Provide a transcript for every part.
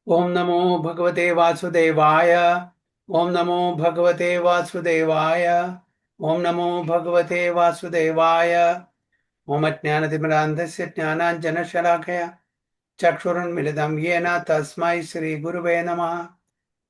Om Namo Bhagavate Vasudevaya. Om Namo Bhagavate Vasudevaya. Om Namo Bhagavate Vasudevaya. Om Ajnanatimirandhasya Jnananjanashalakaya Chakshurunmilitam Yena Tasmai Shri Gurave Namaha.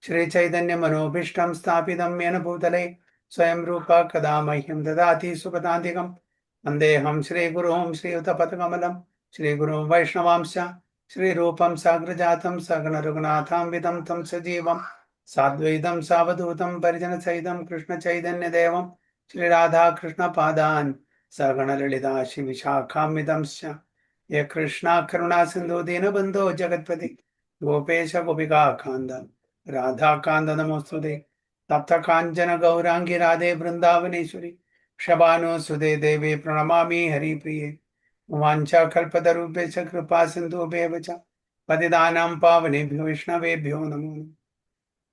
Shri Chaitanya Manobhishtam Sthapitam Yena Bhutale Swayam Rupa Kada Mahyam Dadati Supatantikam Vandeham Shri Gurum Shri Utapatakamalam Shri Guru Vaishnavamsya Shri Rupam Sagrajatam Sagana Raghunatham Vidam Tam Sajivam Sadvaitam Savadutam Parijana Saidam Krishna Chaitanya Devam Shri Radha Krishna Padan Sagana Lilita Shri Vishakham Vidamsya Ye Krishna Karuna Sindhu Dinabandho Jagatpati Gopesha Gopika Khanda Radha Kanda Namostute Tapta Kanjana Gaurangi Radhe Vrindavaneshwari Shabano Sude Devi Pranamami Hari Priye Vancha Kalpatarubhesha Kripa Sindhu Bevacha Patidanam Pavanebhyo Vishnavebhyo Namo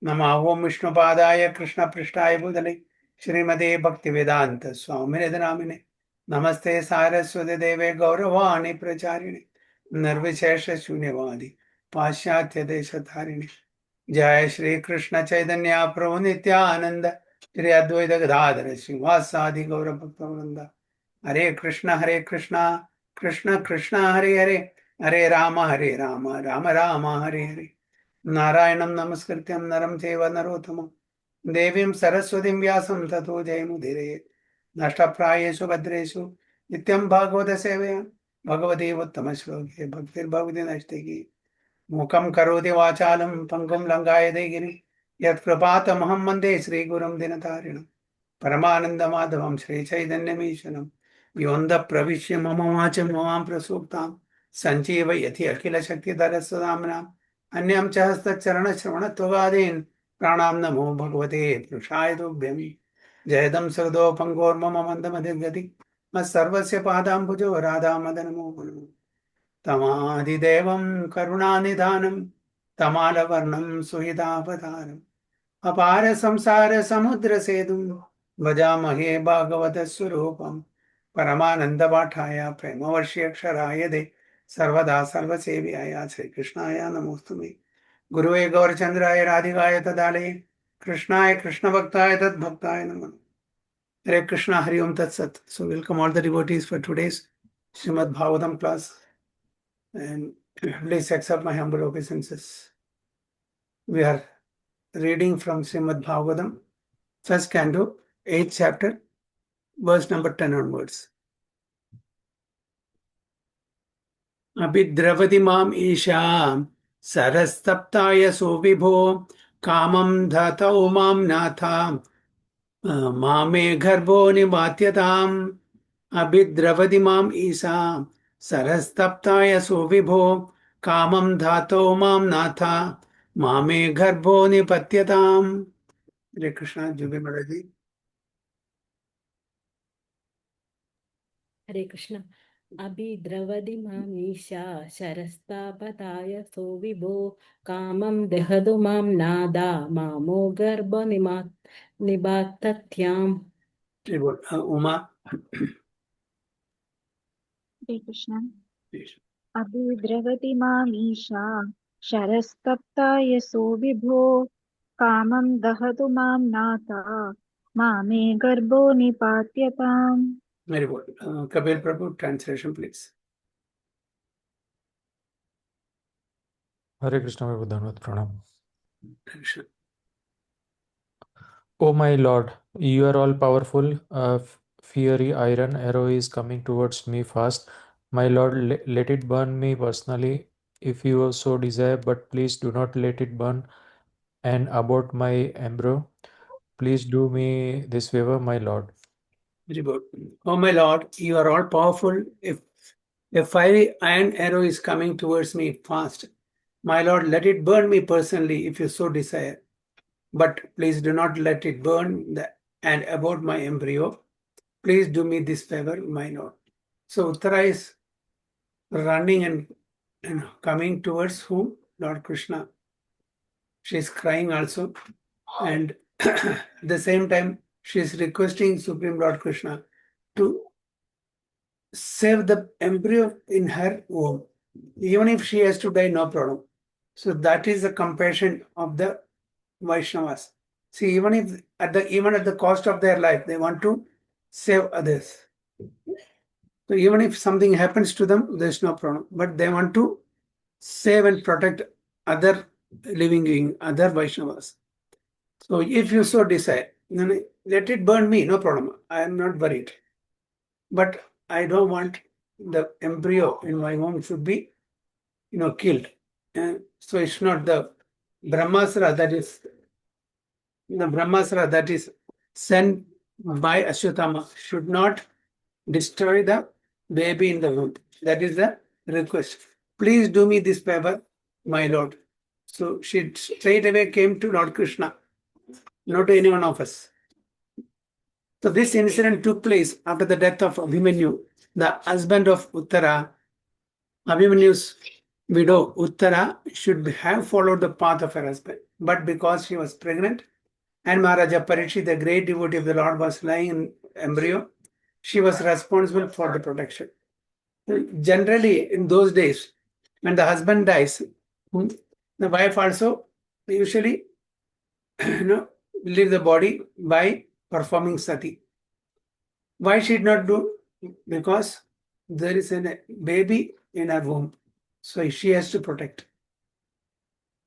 Namaha Om Vishnupadaya Krishna Prishtaya Bhutale Shrimade Bhaktivedanta Swami Namine Namaste Saraswati Deve Gauravani Pracharine Nirvishesha Shunyavadi Paschatya Deshatharini Jai Shri Krishna Chaitanya Prabhu Nityananda Shri Advaita Gadadhara Srivasadi Gaura Bhaktavranda Hare Krishna Krishna Krishna Hare Hare Hare Rama Rama Hare Hare Narayanam Namaskrityam Naram Chaiva Narottamam Devim Saraswatim Vyasam Tato Jayamudire Nashtaprayeshu Bhadreshu Nityam Bhagavata Sevaya Bhagavati Uttama Shloke Bhaktir Bhagavati Nashtaki Mukam Karoti Vachalam Pangam Langayade Giri Yat Kripatamaham Vande Sri Gurum Dinatarinam Paramananda Madhavam Sri Chaitanya Mishanam Yonda Pravishya Mama Vacham Mamam Prasuptam Sanjeeva Yati Akhila Shakti Darasadamnam Anyam Chahasta Charana Shravana Togadin Pranam Namo Bhagavate Prushaya Tubhyam Jayadam Sardo Pangor Mama Mandamadhyagati Mas Sarvasya Padam Pujo Radha Madanamo Tamadidevam Karunanidhanam Tamalavarnam Suhidavataram Apara Samsara Samudra Sedum Vajamahe Bhagavata Surupam Paramananda Bhattaya Premavarshyaksharaya De Sarvada Sarvasevyaya Sri Krishnaya Namostumi Gurue Gaurachandraya Radhikaya Tadale Krishnaya Krishna Bhaktaya Tad Bhaktaya Namah Hare Krishna Hari Om Tat Sat. So welcome all the devotees for today's Srimad Bhagavatam class. And please accept my humble obeisances. We are reading from Srimad Bhagavatam, first canto, 8th chapter, verse number 10 onwards. Abhidravati mam isham sarastaptaya suvibho kamam dhatau mam natham mame garbho nivatyatam Abhidravati mam isham sarastaptaya suvibho kamam dhatau mam natha mame garbho nipatyatam. Hare Krishna, Jubi Maraji. Hare Krishna. Abhidravadi mamesha sharastapataya sovibho kamam dehadu mam nada mamo garba nibatatyam. Uma. Hare Krishna. Please. अभिद्रवति मामीशा शरस्तप्ता यशो विभो कामं दहतु मां नाथा मामे गर्भो निपात्यताम्. Very good. Kapil Prabhu, translation, please. Hare Krishna, my Buddhanuvat Pranam. Krishna. O my Lord, you are all powerful. A fiery iron arrow is coming towards me fast. My Lord, let it burn me personally if you so desire, but please do not let it burn and abort my embryo. Please do me this favor, my Lord. Very good. Oh my Lord, you are all powerful. If a fiery iron arrow is coming towards me fast, my Lord, let it burn me personally if you so desire. But please do not let it burn and abort my embryo. Please do me this favor, my Lord. So Uttara is running and coming towards whom? Lord Krishna. She is crying also. And at the same time, she is requesting Supreme Lord Krishna to save the embryo in her womb. Even if she has to die, no problem. So that is the compassion of the Vaishnavas. See, even at the cost of their life, they want to save others. So even if something happens to them, there's no problem. But they want to save and protect other living beings, other Vaishnavas. So if you so decide, then let it burn me, no problem. I am not worried. But I don't want the embryo in my womb should be, killed. So it's not the Brahmastra that is sent by Ashwatthama should not destroy the baby in the womb. That is the request. Please do me this favor, my Lord. So she straight away came to Lord Krishna, not to any one of us. So this incident took place after the death of Abhimanyu, the husband of Uttara. Abhimanyu's widow Uttara should have followed the path of her husband, but because she was pregnant and Maharaja Parikshit, the great devotee of the Lord, was lying in embryo, she was responsible for the protection. Generally, in those days, when the husband dies, the wife also usually leave the body by performing sati. Why she did not do? Because there is a baby in her womb, so she has to protect.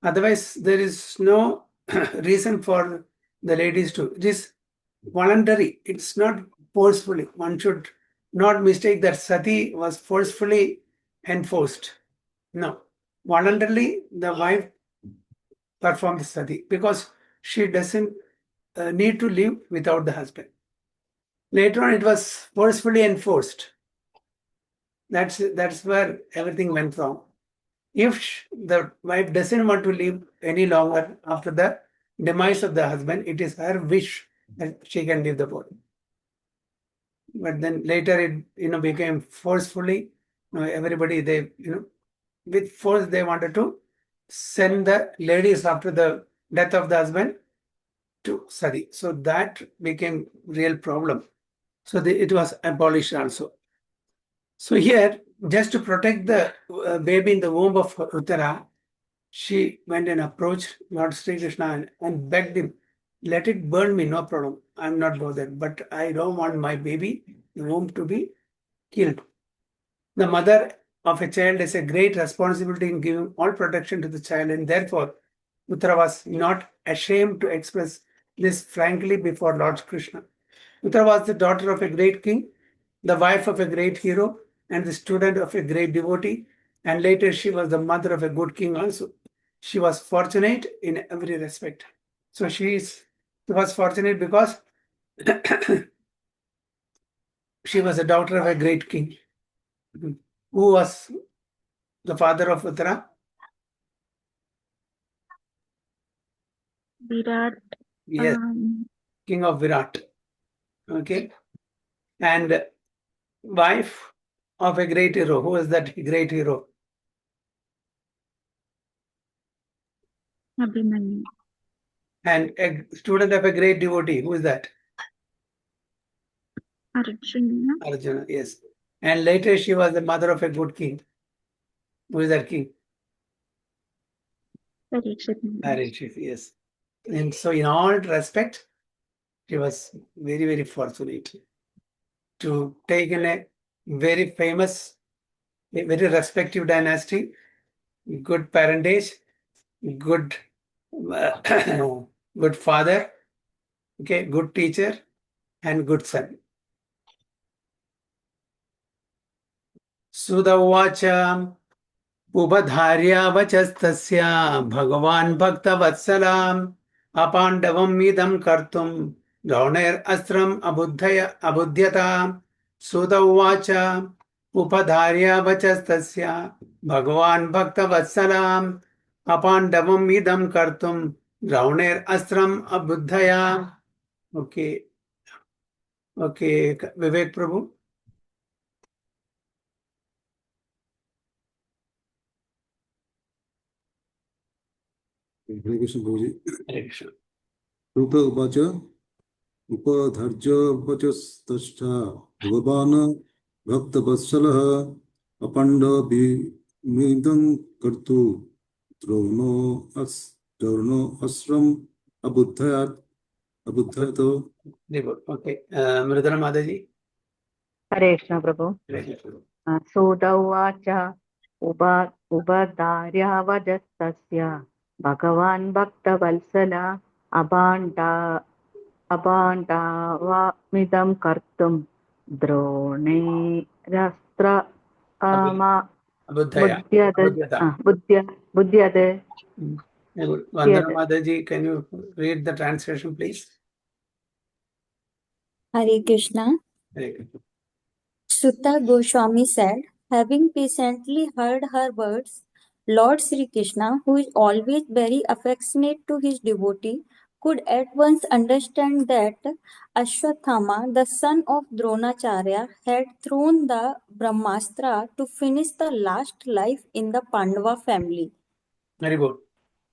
Otherwise, there is no reason for the ladies to. It is voluntary. It's not forcefully. One should not mistake that sati was forcefully enforced. No, voluntarily the wife performs sati because she doesn't need to live without the husband. Later on, it was forcefully enforced. That's where everything went wrong. If the wife doesn't want to live any longer after the demise of the husband, it is her wish that she can leave the body. But then later it became forcefully. Everybody with force they wanted to send the ladies after the death of the husband to sati. So that became real problem. So it was abolished also. So here, just to protect the baby in the womb of Uttara, she went and approached Lord Sri Krishna and begged him, let it burn me, no problem. I'm not bothered, but I don't want my baby in the womb to be killed. The mother of a child has a great responsibility in giving all protection to the child, and therefore Uttara was not ashamed to express this frankly before Lord Krishna. Uttara was the daughter of a great king, the wife of a great hero, and the student of a great devotee, and later she was the mother of a good king also. She was fortunate in every respect. So she was fortunate because she was a daughter of a great king. Who was the father of Uttara? Virat. Yes, king of Virat. Okay. And wife of a great hero. Who is that great hero? Abhimanyu. And a student of a great devotee. Who is that? Arjuna. Arjuna, yes. And later she was the mother of a good king. Who is that king? Parikshit. Parikshit, yes. And so in all respect, she was very, very fortunate to take in a very famous, a very respected dynasty, good parentage, good, good father, okay, good teacher, and good son. Sudha Uvacha Ubadharya Vachastasya Bhagavan Bhakta Vatsalam Apandavam Idam Kartum Draunair Astram Abudhyata Sudha Uvacha Upadharya Vachastasya Bhagavan Bhakta Vatsalam Apandavam Idam Kartum Draunair Astram Abudhaya. Okay. Okay, Vivek Prabhu. Hare Krishna Prabhu ji. Hare Krishna. रूप उवाच उपधर्जवचस्तथा भगवान् भक्तवत्सलः अपण्डविमिदं कर्तु Drono Asram Abuddhayato. Very good. Okay. Mridana Mataji. हरे कृष्ण प्रभु सूत उवाच उपधार्यावदस्तस्य भगवान् भक्तवत्सल अभाण्डावामिदं कर्तुं द्रोणेरस्त्र Abuddhaya. बुद्ध्यते Very good. Vandana Mataji, can you read the translation, please? Hare Krishna. Very good. Sutta Goswami said, having patiently heard her words, Lord Sri Krishna, who is always very affectionate to his devotee, could at once understand that Ashwathama, the son of Dronacharya, had thrown the Brahmastra to finish the last life in the Pandava family. Very good.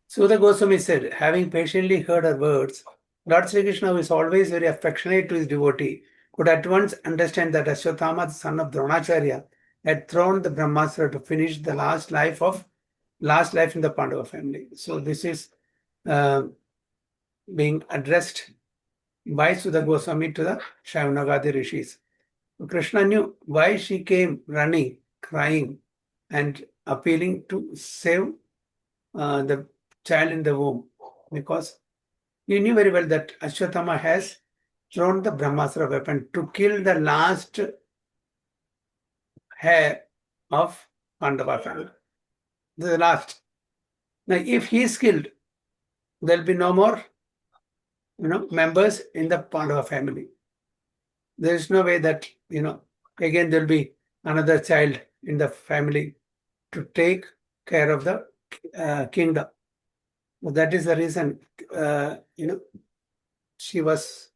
Sudha Goswami said, having patiently heard her words, Lord Sri Krishna, who is always very affectionate to his devotee, could at once understand that Ashwathama, the son of Dronacharya, had thrown the Brahmastra to finish the last life in the Pandava family. So this is being addressed by Sudha Goswami to the Shaivnagadi rishis. Krishna knew why she came running, crying, and appealing to save the child in the womb, because he knew very well that Ashwathama has thrown the Brahmastra weapon to kill the last heir of Pandava family. The last. Now, if he is killed, there will be no more, members in the Pandava family. There is no way that, again there will be another child in the family to take care of the kingdom. That is the reason, she was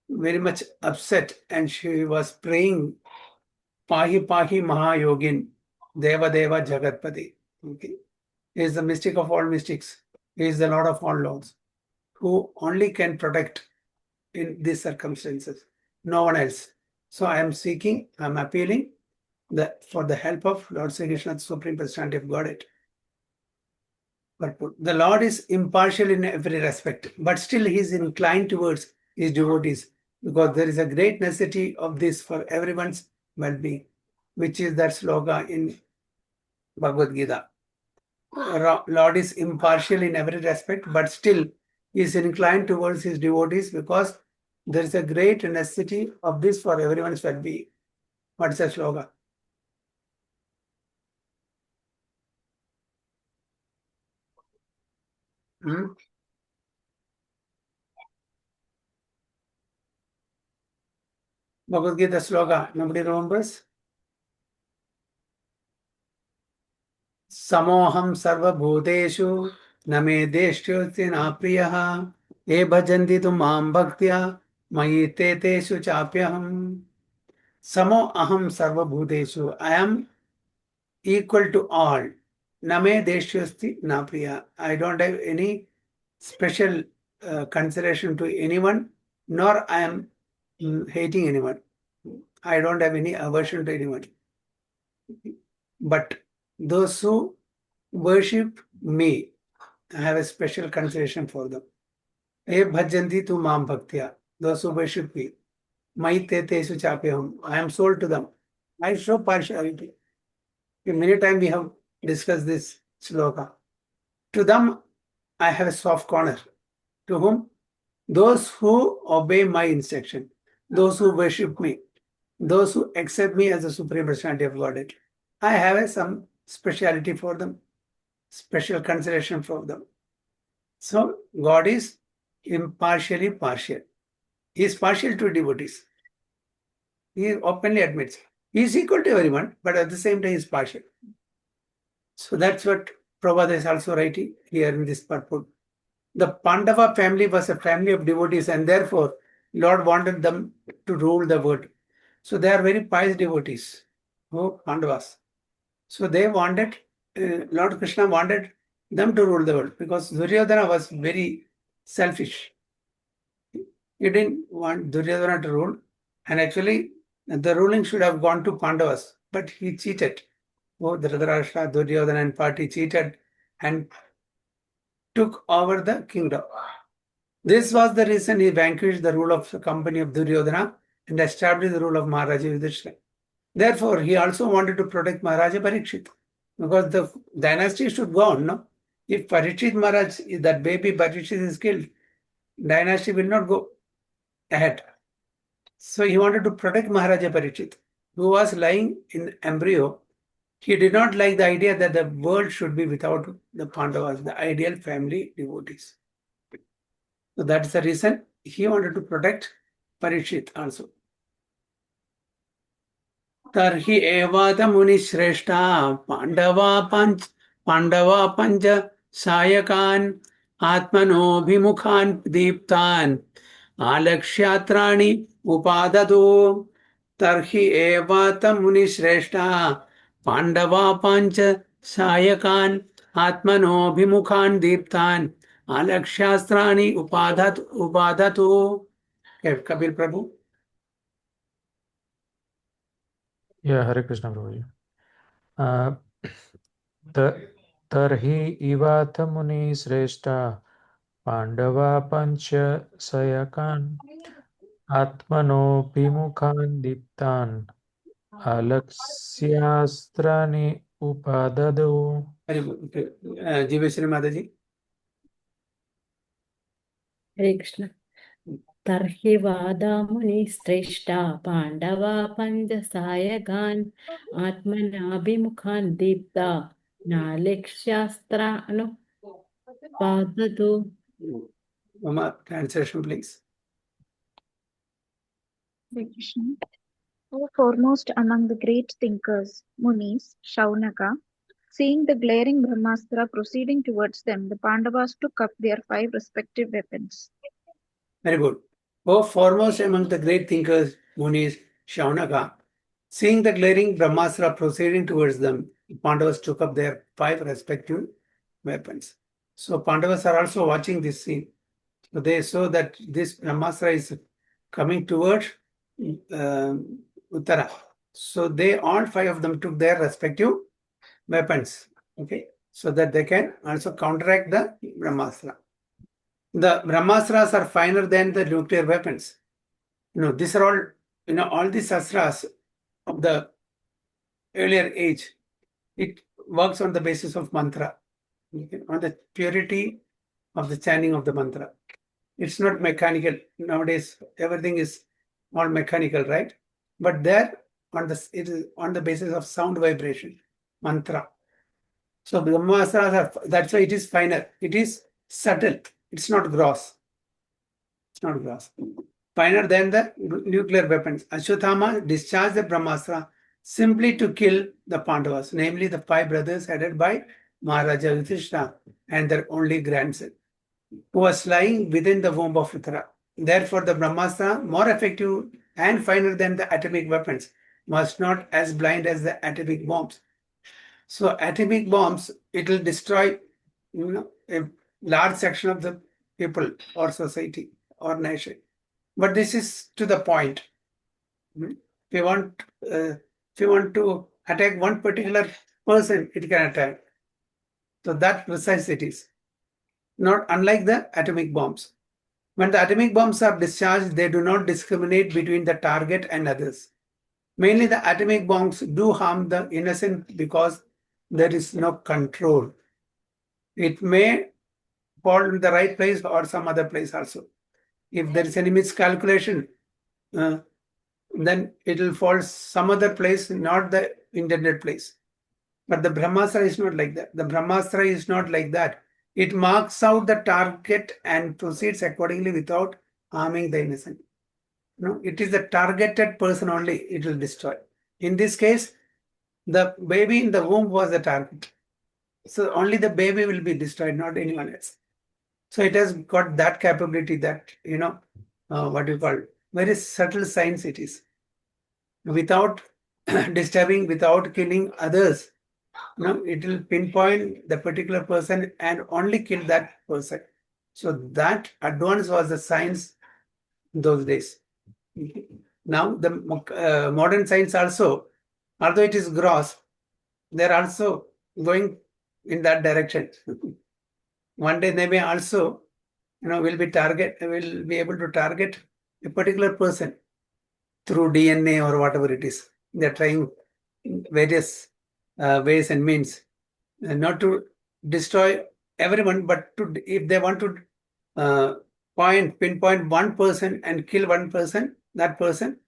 very much upset and she was praying, Pahi Pahi Mahayogin, Deva Deva Jagatpati. Okay. He is the mystic of all mystics. He is the Lord of all lords, who only can protect in these circumstances. No one else. So I am appealing for the help of Lord Sri Krishna, the Supreme Personality of Godhead. The Lord is impartial in every respect, but still he is inclined towards his devotees, because there is a great necessity of this for everyone's well-being, which is that sloka in Bhagavad Gita. Lord is impartial in every respect, but still he is inclined towards his devotees, because there is a great necessity of this for everyone's well-being. What is the sloka? Bhagavad Gita sloka, nobody remembers? Samoham sarva bhuteshu name deshyosti na priyaha e bhajanti tu mam bhaktya mayi te teshu chapyaham. Samo aham sarva bhuteshu. I am equal to all. Name deshyosti na priya. I don't have any special consideration to anyone, nor I am hating anyone. I don't have any aversion to anyone. But those who worship me, I have a special consideration for them. E bhajanti tu mam bhaktya. Those who worship me. Mai te tesu chapyaham. I am sold to them. I show partiality. Many times we have discussed this sloka. To them, I have a soft corner. To whom? Those who obey my instruction. Those who worship me. Those who accept me as the Supreme Personality of Godhead. I have some speciality for them. Special consideration for them. So God is impartially partial. He is partial to devotees. He openly admits. He is equal to everyone, but at the same time he is partial. So that's what Prabhupada is also writing here in this purport. The Pandava family was a family of devotees, and therefore Lord wanted them to rule the world. So they are very pious devotees, Pandavas. So they wanted, Lord Krishna wanted them to rule the world, because Duryodhana was very selfish. He didn't want Duryodhana to rule, and actually the ruling should have gone to Pandavas, but he cheated. Dhritarashtra, Duryodhana and party cheated and took over the kingdom. This was the reason he vanquished the rule of the company of Duryodhana and established the rule of Maharaja Yudhishthira. Therefore, he also wanted to protect Maharaja Parikshit because the dynasty should go on. No? If Parikshit Maharaj, if that baby Parikshit is killed, dynasty will not go ahead. So he wanted to protect Maharaja Parikshit, who was lying in embryo. He did not like the idea that the world should be without the Pandavas, the ideal family devotees. So that's the reason he wanted to protect Parikshit also. Tarhi evata muni shreshta Pandava pancha sayakan atmano bhimukhan deeptan alakshatrani upadadu. Tarhi evata muni shreshta Pandava pancha sayakan atmano bhimukhan deeptan alakshastrani upadatu. Okay, Kapil Prabhu. Yeah, Hare Krishna Prabhuji. Tarhi ivatha muni sreshta Pandava pancha sayakan Atmano bhimukhan diptan Alakshyastrani upadadu. Very good. Okay. Jiveshri Mataji. Hare Krishna. Tarhi vadamuni shreshta Pandava panjasayagan Atmanabhimukhan deepta Nalekshastra Padadu. Mama, translation please. Hare Krishna. O foremost among the great thinkers, Munis, Shaunaka, seeing the glaring Brahmastra proceeding towards them, the Pandavas took up their 5 respective weapons. Very good. Oh, foremost among the great thinkers, Munis, Shaunaka, seeing the glaring Brahmastra proceeding towards them, Pandavas took up their 5 respective weapons. So Pandavas are also watching this scene. So they saw that this Brahmastra is coming towards Uttara. So they, all 5 of them, took their respective weapons, okay, so that they can also counteract the Brahmastra. The Brahmastras are finer than the nuclear weapons. These are all, all these astras of the earlier age, it works on the basis of mantra, okay, on the purity of the chanting of the mantra. It's not mechanical. Nowadays, everything is all mechanical, right? But there, it is on the basis of sound vibration, mantra. So Brahmastras are, that's why it is finer. It is subtle. It's not gross. It's not gross. Finer than the nuclear weapons. Ashwatthama discharged the Brahmastra simply to kill the Pandavas, namely the 5 brothers headed by Maharaja Yudhishthira and their only grandson, who was lying within the womb of Uttara. Therefore, the Brahmastra, more effective and finer than the atomic weapons, was not as blind as the atomic bombs. So atomic bombs, it will destroy, a large section of the people or society or nation. But this is to the point. If you want to attack one particular person, it can attack. So that precise it is. Not unlike the atomic bombs. When the atomic bombs are discharged, they do not discriminate between the target and others. Mainly the atomic bombs do harm the innocent because there is no control. It may fall in the right place or some other place also. If there is any miscalculation, then it will fall some other place, not the intended place. But the Brahmastra is not like that. The Brahmastra is not like that. It marks out the target and proceeds accordingly without harming the innocent. It is the targeted person only it will destroy. In this case, the baby in the womb was the target. So only the baby will be destroyed, not anyone else. So it has got that capability that, what you call, very subtle science it is. Without disturbing, without killing others, it will pinpoint the particular person and only kill that person. So that advance was the science in those days. Now the modern science also, although it is gross, they're also going in that direction. one day they may also, will be able to target a particular person through DNA or whatever it is. They're trying various ways and means, not to destroy everyone, but if they want to pinpoint one person and kill one person, that person,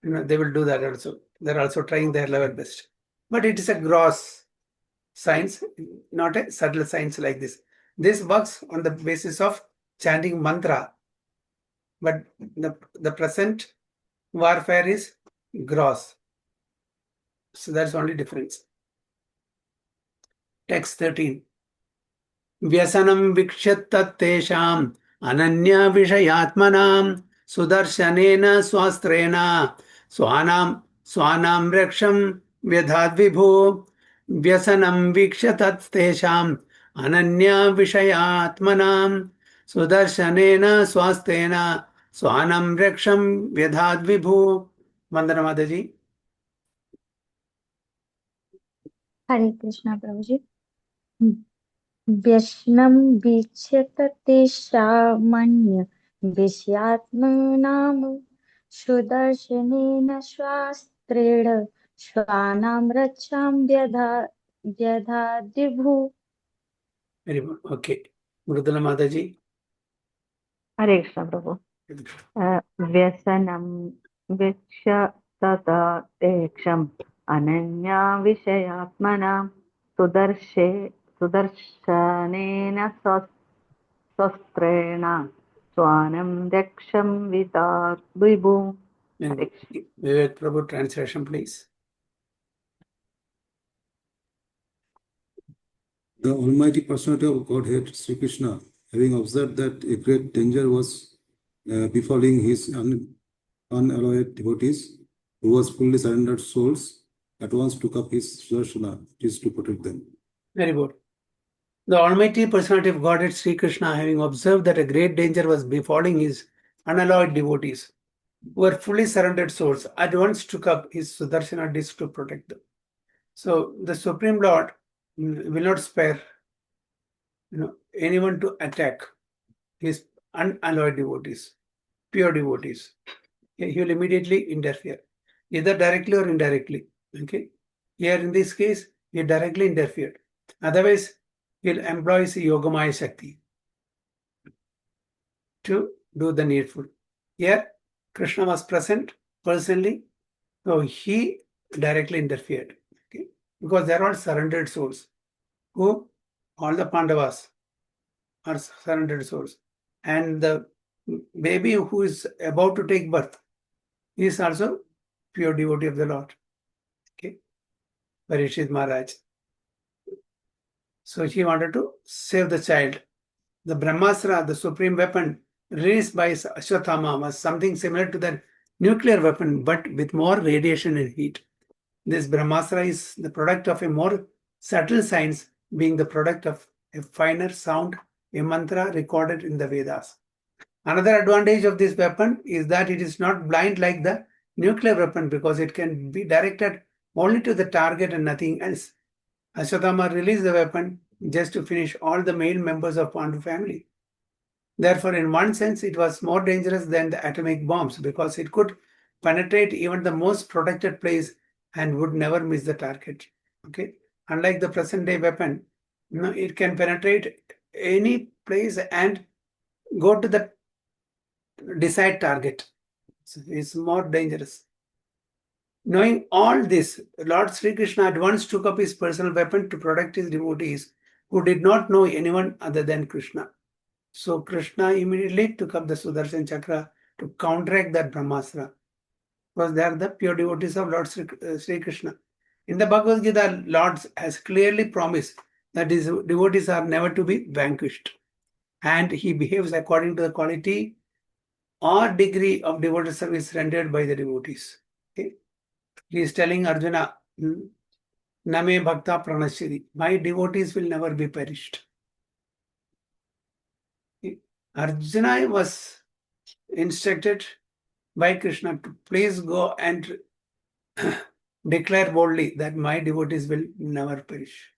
they will do that also. They're also trying their level best. But it is a gross science, not a subtle science like this. This works on the basis of chanting mantra, but the present warfare is gross. So that's only difference. Text 13. Vyasanam vikshatat ananya vishayatmanam sudarshanena swastrena swanam raksham vyadhat vibhu. Vyasanam vikshatat ananya vishayatmanam sudarshanena swastena swanam raksham vyadhat vibhu. Vandana Mataji. Hare Krishna, Prabhuji. व्यसनं विच्छेदते सामान्य विषयात्मनां सुदर्शनेन शास्त्रेण श्वानां रक्षां व्यधाद्विभु. Very good. Okay. Mrudula Mataji. Hare Krishna, Prabhu. Vyasanam vikshata teksham ananya vishayatmanam sudarshanena sastrena swanam daksham vidat vibhu. Vivek Prabhu, translation, please. The Almighty Personality of Godhead, Sri Krishna, having observed that a great danger was befalling his unalloyed devotees, who was fully surrendered souls, at once took up his Sudarshana, which is to protect them. Very good. The Almighty Personality of Godhead, Sri Krishna, having observed that a great danger was befalling his unalloyed devotees, who were fully surrendered souls, at once took up his Sudarshana disc to protect them. So the Supreme Lord will not spare anyone to attack his unalloyed devotees, pure devotees. He will immediately interfere, either directly or indirectly. Okay. Here in this case, he directly interfered. Otherwise, he'll employ his Yogamaya Shakti to do the needful. Here, Krishna was present personally, so he directly interfered. Okay? Because they are all surrendered souls. Who? All the Pandavas are surrendered souls. And the baby who is about to take birth is also pure devotee of the Lord. Okay? Parishit Maharaj. So he wanted to save the child. The Brahmastra, the supreme weapon released by Ashwatthama, was something similar to the nuclear weapon, but with more radiation and heat. This Brahmastra is the product of a more subtle science, being the product of a finer sound, a mantra recorded in the Vedas. Another advantage of this weapon is that it is not blind like the nuclear weapon, because it can be directed only to the target and nothing else. Ashwatthama released the weapon just to finish all the male members of Pandu family. Therefore, in one sense, it was more dangerous than the atomic bombs, because it could penetrate even the most protected place and would never miss the target. Okay, unlike the present day weapon, it can penetrate any place and go to the desired target. So it's more dangerous. Knowing all this, Lord Sri Krishna at once took up his personal weapon to protect his devotees who did not know anyone other than Krishna. So Krishna immediately took up the Sudarshan Chakra to counteract that Brahmastra, because they are the pure devotees of Lord Sri Krishna. In the Bhagavad Gita, Lord has clearly promised that his devotees are never to be vanquished, and he behaves according to the quality or degree of devotee service rendered by the devotees. Okay? He is telling Arjuna, Name Bhakta Pranashiri, my devotees will never be perished. Arjuna was instructed by Krishna to please go and declare boldly that my devotees will never perish.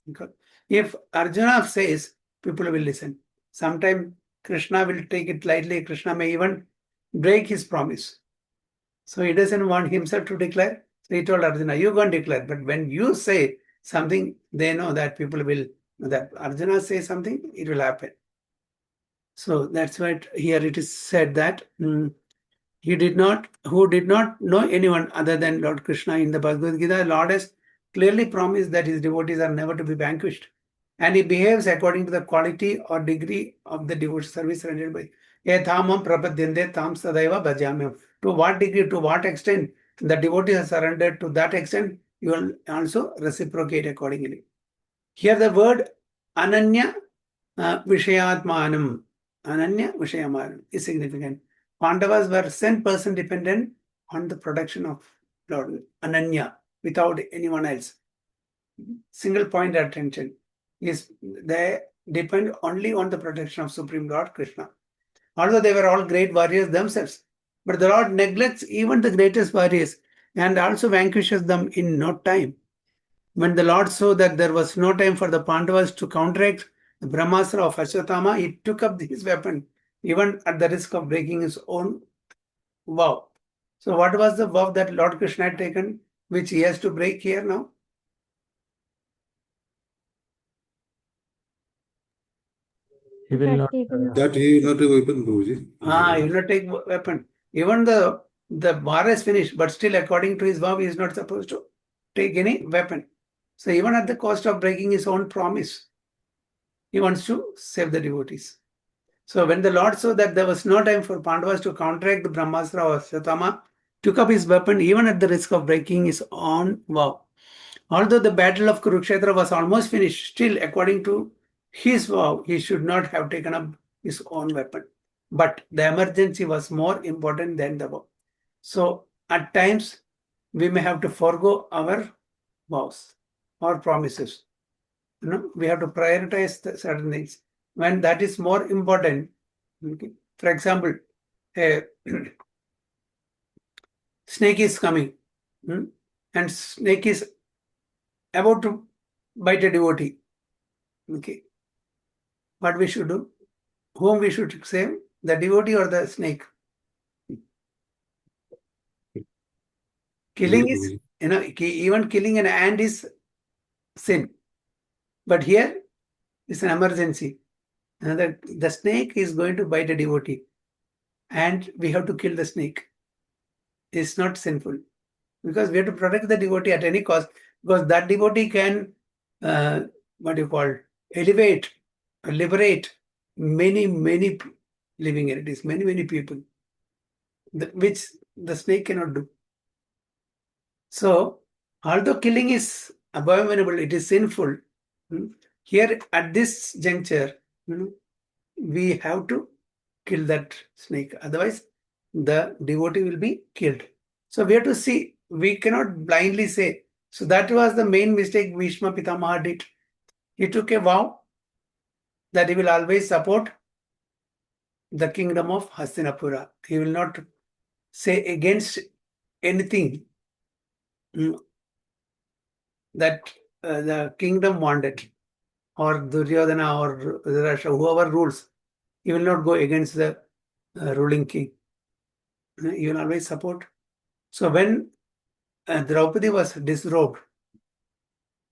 Because if Arjuna says people will listen. Sometimes Krishna will take it lightly. Krishna may even break his promise. So he doesn't want himself to declare. So he told Arjuna, you go and declare. But when you say something, they know that people will, that Arjuna says something, it will happen. So that's why here it is said that who did not know anyone other than Lord Krishna in the Bhagavad Gita, Lord has clearly promised that his devotees are never to be vanquished. And he behaves according to the quality or degree of the devotion service rendered by Yathamam prapadyante tam sadaiva bhajamyam. To what degree, to what extent the devotee has surrendered, to that extent you will also reciprocate accordingly. Here the word Ananya Vishayatmanam, Ananya Vishayamanam is significant. Pandavas were 100% dependent on the protection of Lord Ananya, without anyone else. Single point attention is they depend only on the protection of Supreme Lord Krishna. Although they were all great warriors themselves, but the Lord neglects even the greatest warriors and also vanquishes them in no time. When the Lord saw that there was no time for the Pandavas to counteract the Brahmastra of Ashwatthama, he took up his weapon, even at the risk of breaking his own vow. So what was the vow that Lord Krishna had taken, which he has to break here now? He will not. That he will not take weapon, Guruji. He will not take weapon. Even the war is finished, but still according to his vow, he is not supposed to take any weapon. So even at the cost of breaking his own promise, he wants to save the devotees. So when the Lord saw that there was no time for Pandavas to counteract the Brahmastra of Ashwatthama, took up his weapon even at the risk of breaking his own vow. Although the battle of Kurukshetra was almost finished, still according to his vow, he should not have taken up his own weapon. But the emergency was more important than the vow. So at times, we may have to forego our vows or promises. We have to prioritize certain things. When that is more important, okay. For example, a snake is coming and snake is about to bite a devotee. Okay. What we should do? Whom we should save? The devotee or the snake? Killing is, even killing an ant is sin. But here is an emergency. The snake is going to bite a devotee and we have to kill the snake. It's not sinful because we have to protect the devotee at any cost, because that devotee can, elevate, liberate many living entities, many people, which the snake cannot do. So, although killing is abominable, it is sinful. Here at this juncture, we have to kill that snake. Otherwise, the devotee will be killed. So we have to see. We cannot blindly say. So that was the main mistake Bhishma Pitamaha did. He took a vow that he will always support the kingdom of Hastinapura. He will not say against anything that the kingdom wanted, or Duryodhana or Dhritarashtra, whoever rules. He will not go against the ruling king. He will always support. So when Draupadi was disrobed,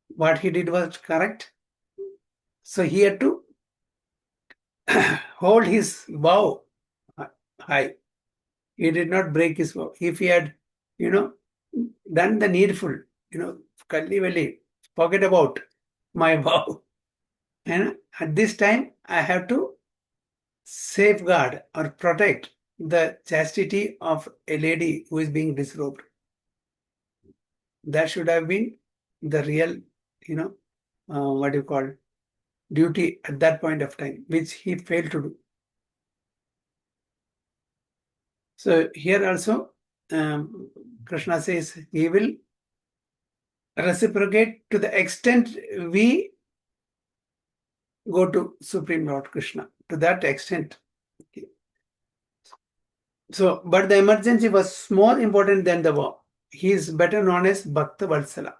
what he did was correct. So he had to hold his vow high. He did not break his vow. If he had, done the needful, Kalli forget about my vow. And at this time, I have to safeguard or protect the chastity of a lady who is being disrobed. That should have been the real, duty at that point of time, which he failed to do. So here also, Krishna says he will reciprocate to the extent we go to Supreme Lord Krishna. To that extent. Okay. So, but the emergency was more important than the vow. He is better known as Bhakta Valsala.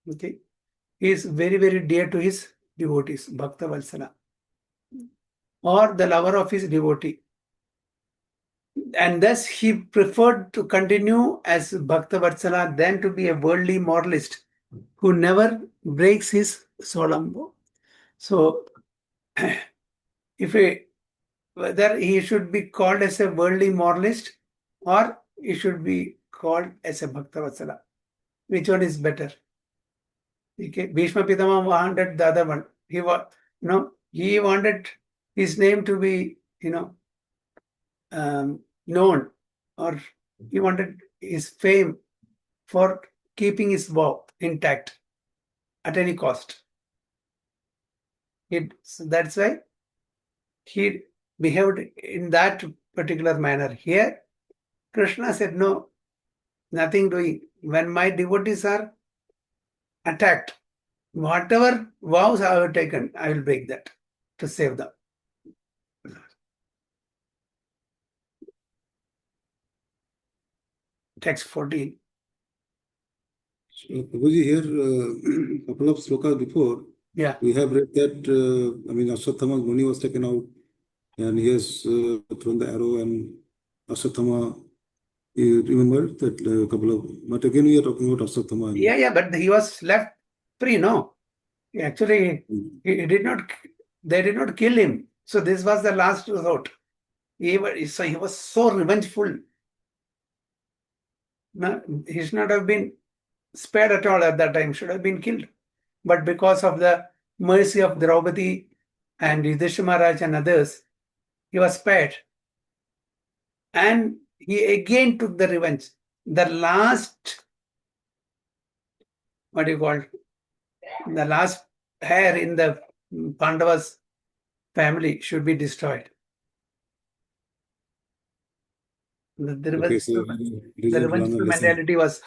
Okay. He is very dear to his devotees, Bhakta Valsala. or the lover of his devotee. And thus he preferred to continue as Bhakta Vatsala than to be a worldly moralist who never breaks his solemn vow. So, whether he should be called as a worldly moralist or he should be called as a Bhakta Vatsala, which one is better? Okay, Bhishma Pitama wanted the other one. He wanted his name to be, known, or he wanted his fame for keeping his vow intact at any cost. So that's why he behaved in that particular manner. Here, Krishna said, no, nothing doing. When my devotees are attacked, whatever vows I have taken, I will break that to save them. Text 14. So, Prabhuji, here, couple of slokas before, Yeah. we have read that, Ashwatthama Muni was taken out and he has thrown the arrow and Ashwatthama, you remember that couple of, but again we are talking about Ashwatthama. Yeah, but he was left free, no? Actually, they did not kill him. So this was the last resort. He was so revengeful. No, he should not have been spared at all at that time, should have been killed. But because of the mercy of Draupadi and Yudhishthira Maharaj and others, he was spared. And he again took the revenge. The last, the last hair in the Pandavas the should be destroyed. The revengeful mentality was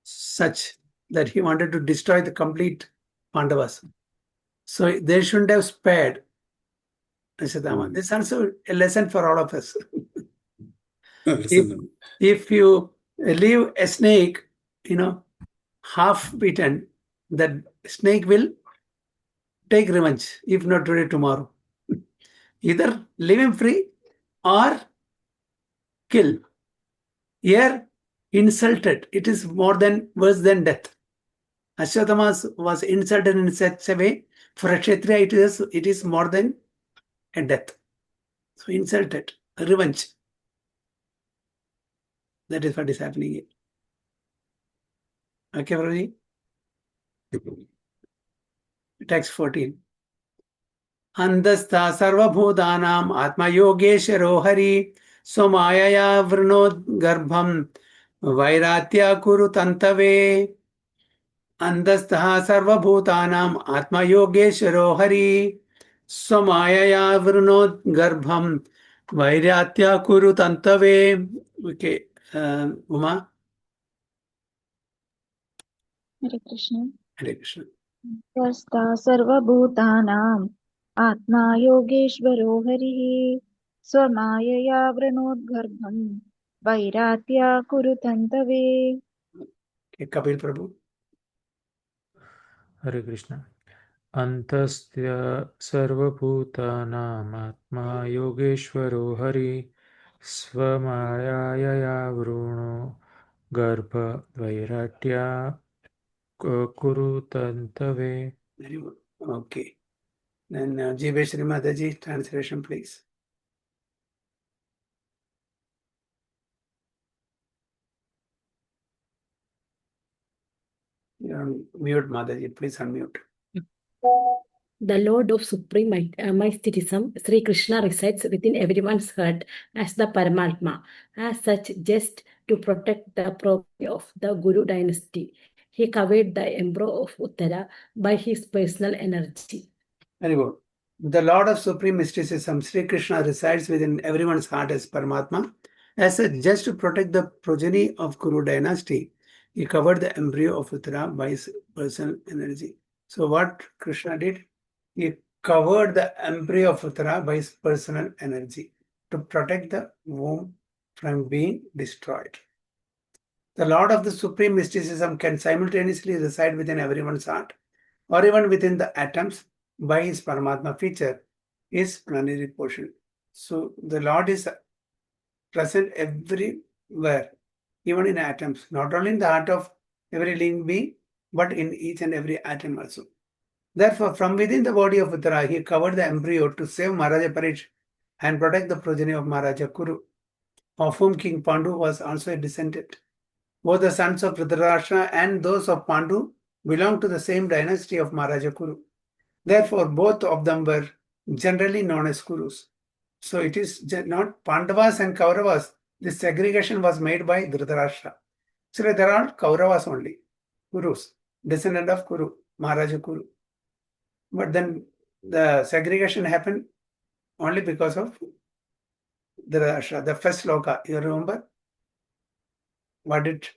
such that he wanted to destroy the complete Pandavas. So they shouldn't have spared Ashwatthama. This is also a lesson for all of us. If you leave a snake, half beaten, that snake will take revenge, if not today, tomorrow. Either leave him free or kill. Here, insulted, it is worse than death. Ashwatthama was insulted in such a way, for a Kshatriya it is more than a death. So insulted, revenge. That is what is happening here. Okay, Prabhuji? Text 14. Andastha sarvabhutanam atma yogesharo hari somayaya vrnod garbham vairatya kuru tantave. Andastha sarvabhutanam atma yogesharo hari somayaya vrnod garbham vairatya kuru tantave. Okay, Uma. Hare Krishna. Hare Krishna. स्वस्ता सर्वभूतानाम् आत्मा योगेश्वरो हरिः स्वमायया वृणोद्गर्भम् वैरात्या कुरुतन्तवे. Okay, Kapil Prabhu. Hare Krishna. Antasthya sarvabhutanam atma yogeshwaro hari swamayaya vruno garbha vairatya kurutantave. Very good. Okay. Then Jiveshri Mataji, translation please. You're on mute, Mataji. Please unmute. The Lord of Supreme Mysticism, Sri Krishna resides within everyone's heart as the Paramatma. As such, just to protect the property of the Guru dynasty, he covered the emperor of Uttara by his personal energy. Very good. The Lord of Supreme Mysticism, Sri Krishna, resides within everyone's heart as Paramatma. As such, just to protect the progeny of Guru dynasty, he covered the embryo of Uttara by his personal energy. So what Krishna did? He covered the embryo of Uttara by his personal energy to protect the womb from being destroyed. The Lord of the Supreme Mysticism can simultaneously reside within everyone's heart or even within the atoms by his Paramatma feature is planetary portion. So the Lord is present everywhere, even in atoms, not only in the heart of every living being, but in each and every atom also. Therefore, from within the body of Uttara, he covered the embryo to save Maharaja Parish and protect the progeny of Maharaja Kuru, of whom King Pandu was also a descendant. Both the sons of Dhritarashtra and those of Pandu belong to the same dynasty of Maharaja Kuru. Therefore, both of them were generally known as Kurus. So it is not Pandavas and Kauravas. This segregation was made by Dhritarashtra. So there are Kauravas only, Kurus, descendant of Kuru, Maharaja Kuru. But then the segregation happened only because of Dhritarashtra. The first sloka, you remember? What did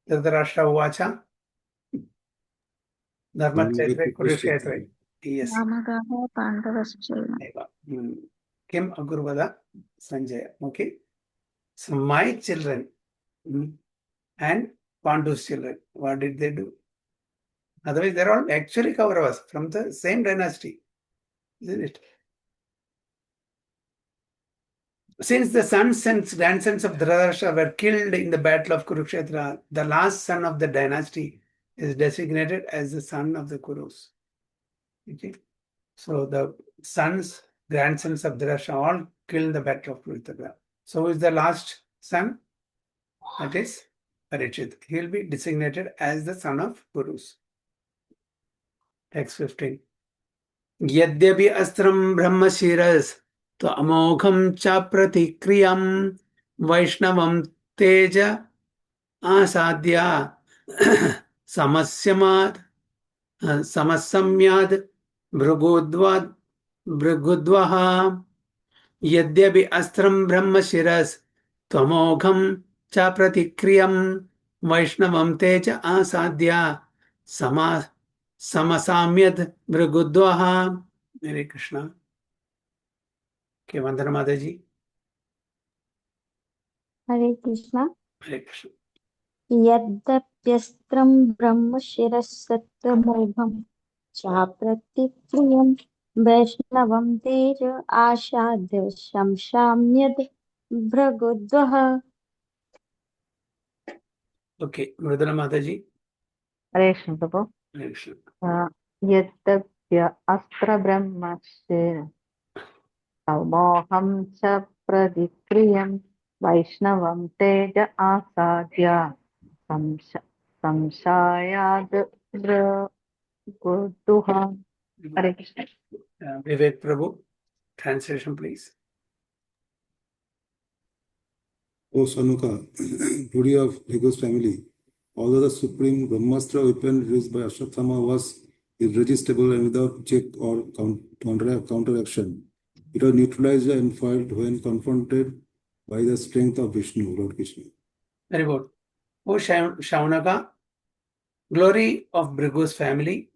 Dhritarashtra Uvacha? Dharmakshetre Kurukshetre. Yes. Ramadaha Pandavaschaiva. Kim Agurvada Sanjaya. Okay. So my children and Pandu's children, what did they do? Otherwise, they're all actually Kauravas from the same dynasty, isn't it? Since the sons and grandsons of Dhritarashtra were killed in the battle of Kurukshetra, the last son of the dynasty is designated as the son of the Kurus. Okay. So the sons, grandsons of Dhritarashtra all killed in the battle of Kurukshetra. So who is the last son? That is Parikshit. He will be designated as the son of Kurus. Text 15. Yadyapi astram brahmashiras to amogham cha pratikriyam vaishnavam teja asadya samasamyad bhrugudvaha yadyapi astram brahmashiras tvamogham cha pratikriyam vaishnavam teja asadya samasamyad bhrugudvaha. Hare Krishna. Okay, Vandana Mataji. Hare Krishna. Hare Krishna. Yadapyastram brahmashirasattamobham chapratikriyam vaishnavam teja ashadya shamshamyad bhragudvaha. Okay, Mridula Mataji. Hare Krishna Prabhu. Hare Krishna. Yadapya astra brahmasya Mohamcha cha pradikriyam Vaishnavam teja asadya samshayad guduha. Hare Krishna. Vivek Prabhu, translation please. O Sanuka, body of Bhigu's family, although the supreme Brahmastra weapon used by Ashwatthama was irresistible and without check or counteraction, it was neutralized and foiled when confronted by the strength of Vishnu, Lord Krishna. Very good. O Shaunaka, glory of Bhrigu's family,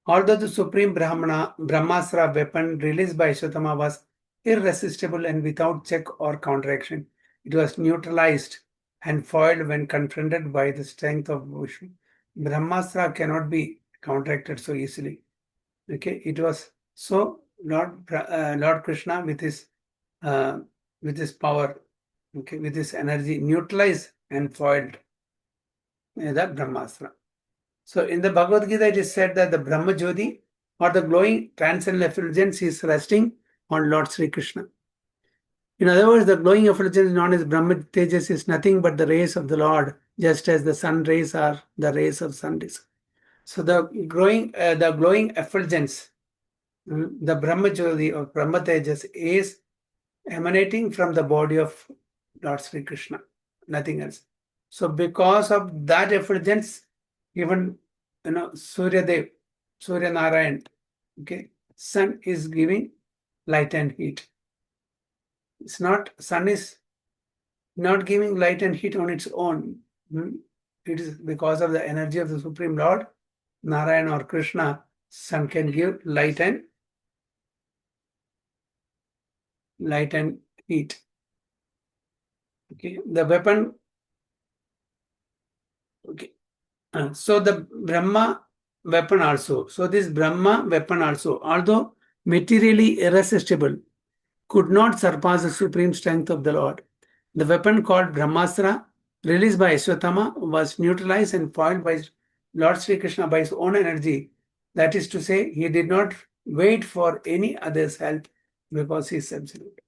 although the supreme Brahmastra weapon released by Ashwatthama was irresistible and without check or counteraction, it was neutralized and foiled when confronted by the strength of Vishnu. Brahmastra cannot be counteracted so easily. Okay, it was so Lord Krishna with his power, okay, with his energy, neutralized and foiled the Brahmastra. So in the Bhagavad Gita, it is said that the Brahma Jyoti or the glowing transcendental effulgence is resting on Lord Sri Krishna. In other words, the glowing effulgence known as Brahma Tejas is nothing but the rays of the Lord, just as the sun rays are the rays of sun rays. So the glowing effulgence, the Brahma Jyoti or Brahma Tejas is emanating from the body of Lord Sri Krishna, nothing else. So because of that effulgence, even Surya Narayan, okay, sun is giving light and heat. It's not, sun is not giving light and heat on its own. It is because of the energy of the Supreme Lord, Narayan or Krishna, sun can give light and heat. Okay, the weapon. Okay, so the Brahma weapon also. So this Brahma weapon also, although materially irresistible, could not surpass the supreme strength of the Lord. The weapon called Brahmastra, released by Ashwatthama, was neutralized and foiled by Lord Sri Krishna by his own energy. That is to say, he did not wait for any other's help because he is absolute.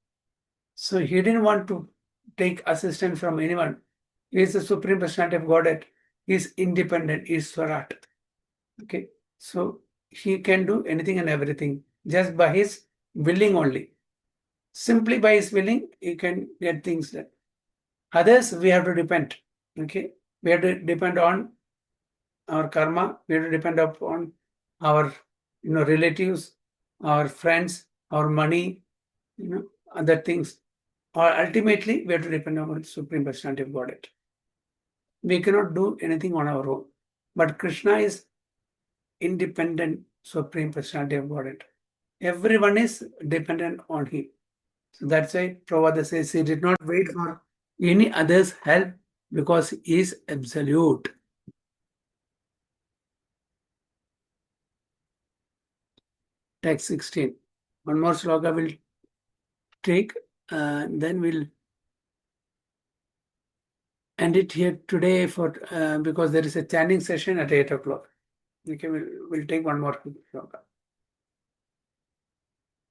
So he didn't want to take assistance from anyone. He is the Supreme Personality of Godhead. He is independent, he is Swarat. Okay, so he can do anything and everything just by his willing only. Simply by his willing, he can get things done. Others, we have to depend. Okay, we have to depend on our karma. We have to depend upon our, relatives, our friends, our money, other things. Or ultimately, we have to depend on the Supreme Personality of Godhead. We cannot do anything on our own. But Krishna is independent Supreme Personality of Godhead. Everyone is dependent on him. So that's why Prabhupada says he did not wait for any other's help because he is absolute. Text 16. One more sloka will take, then we'll end it here today for because there is a chanting session at 8 o'clock. Okay, we'll take one more sloka.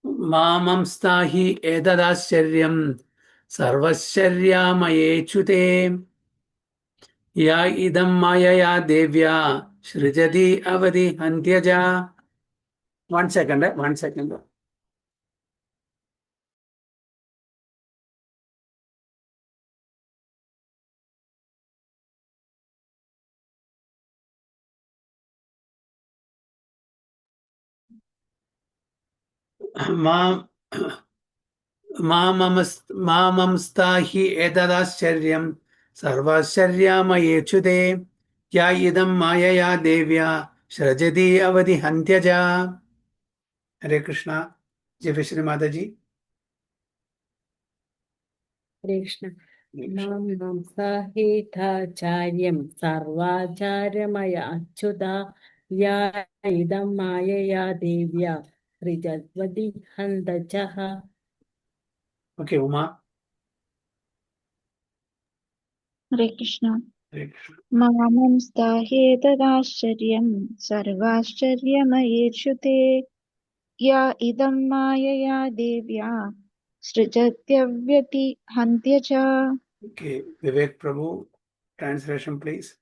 Mamam stahi edadascharya sarvascharyamayechute ya idam mayaya devya srijati avadi hantyaja. 1 second, 1 second. Mamamstahi edadascharya sarvascharyamayechute ya idam mayaya devya shrajati avadi hantyaja. Hare Krishna. Jai Shri Mataji. Hare Krishna. Mam Sahitacharyam Sarvacharyamaya Achyuta Ya Idam Mayaya Devya Rijadvadi Handachaha. Okay, Uma. Hare Krishna. Hare Krishna. Mamam stahetaदाश्चर्यम् सर्वाश्चर्यमयेषुते या idam mayaya devya सृजत्यव्यति हन्त्य च. Okay, Vivek Prabhu, translation please.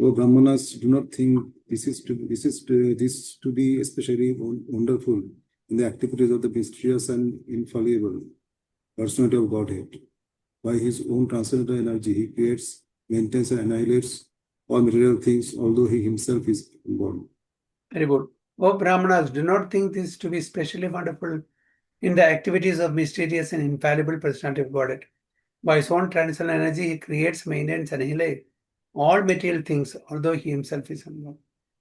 O Brahmanas, do not think this to be especially wonderful in the activities of the mysterious and infallible personality of Godhead. By his own transcendental energy, he creates, maintains, and annihilates all material things, although he himself is born. Very good. O Brahmanas, do not think this to be specially wonderful in the activities of mysterious and infallible personality of Godhead. By his own transcendental energy, he creates, maintains, and annihilates all material things, although he himself is unknown.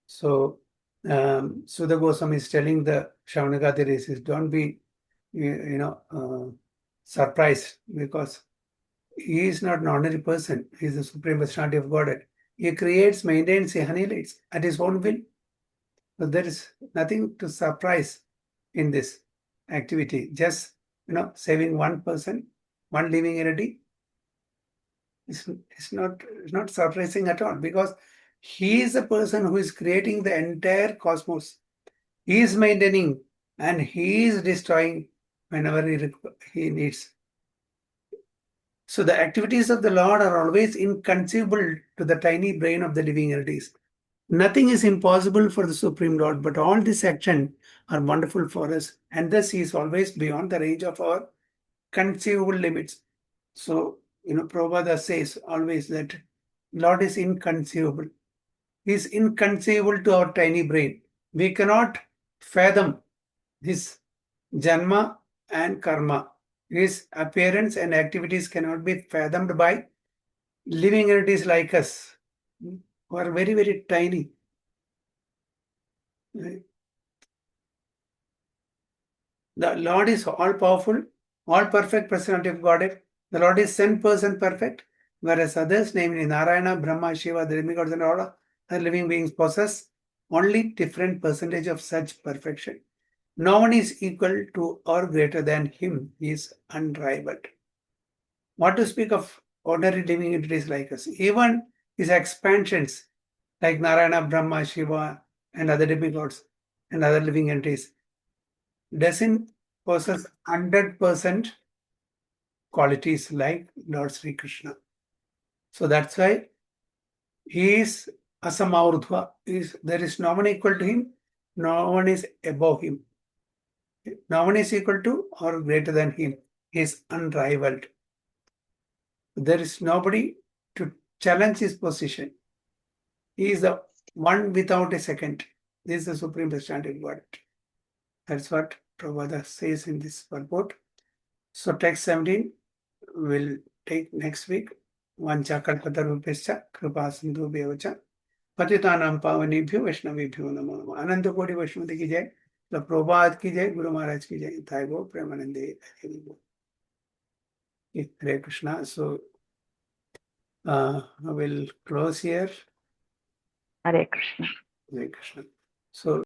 So, Siddha Goswami is telling the Shravanagati races, don't be, surprised, because he is not an ordinary person. He is the Supreme Personality of Godhead. He creates, maintains, he annihilates at his own will. So there is nothing to surprise in this activity. Just, saving one person, one living entity, it's not surprising at all, because he is the person who is creating the entire cosmos. He is maintaining and he is destroying whenever he needs. So the activities of the Lord are always inconceivable to the tiny brain of the living entities. Nothing is impossible for the Supreme Lord, but all these actions are wonderful for us, and thus he is always beyond the range of our conceivable limits. So, Prabhupada says always that Lord is inconceivable. He is inconceivable to our tiny brain. We cannot fathom his janma and karma. His appearance and activities cannot be fathomed by living entities like us, who are very, very tiny. The Lord is all powerful, all perfect personality of Godhead. The Lord is 100% perfect, whereas others, namely Narayana, Brahma, Shiva, the demigods, and all other living beings possess only different percentage of such perfection. No one is equal to or greater than him. He is unrivaled. What to speak of ordinary living entities like us? Even his expansions, like Narayana, Brahma, Shiva, and other demigods and other living entities, doesn't possess 100% qualities like Lord Sri Krishna. So that's why he is Asamaurdhva. There is no one equal to him, no one is above him. No one is equal to or greater than him. He is unrivaled. There is nobody to challenge his position. He is the one without a second. This is the Supreme Personality of God. That's what Prabhupada says in this purport. So text 17 will take next week. Vancha kalpatarupescha kripa sindhu bevacha patitanam pavanebhyo vaishnavebhyo namo namo. Ananta Koti Vaishnavati ki jai. The Prabhupada ki jai. Guru Maharaj ki jai. Thaibo Premanande. Hare Krishna. So I will close here. Hare Krishna. Hare Krishna. So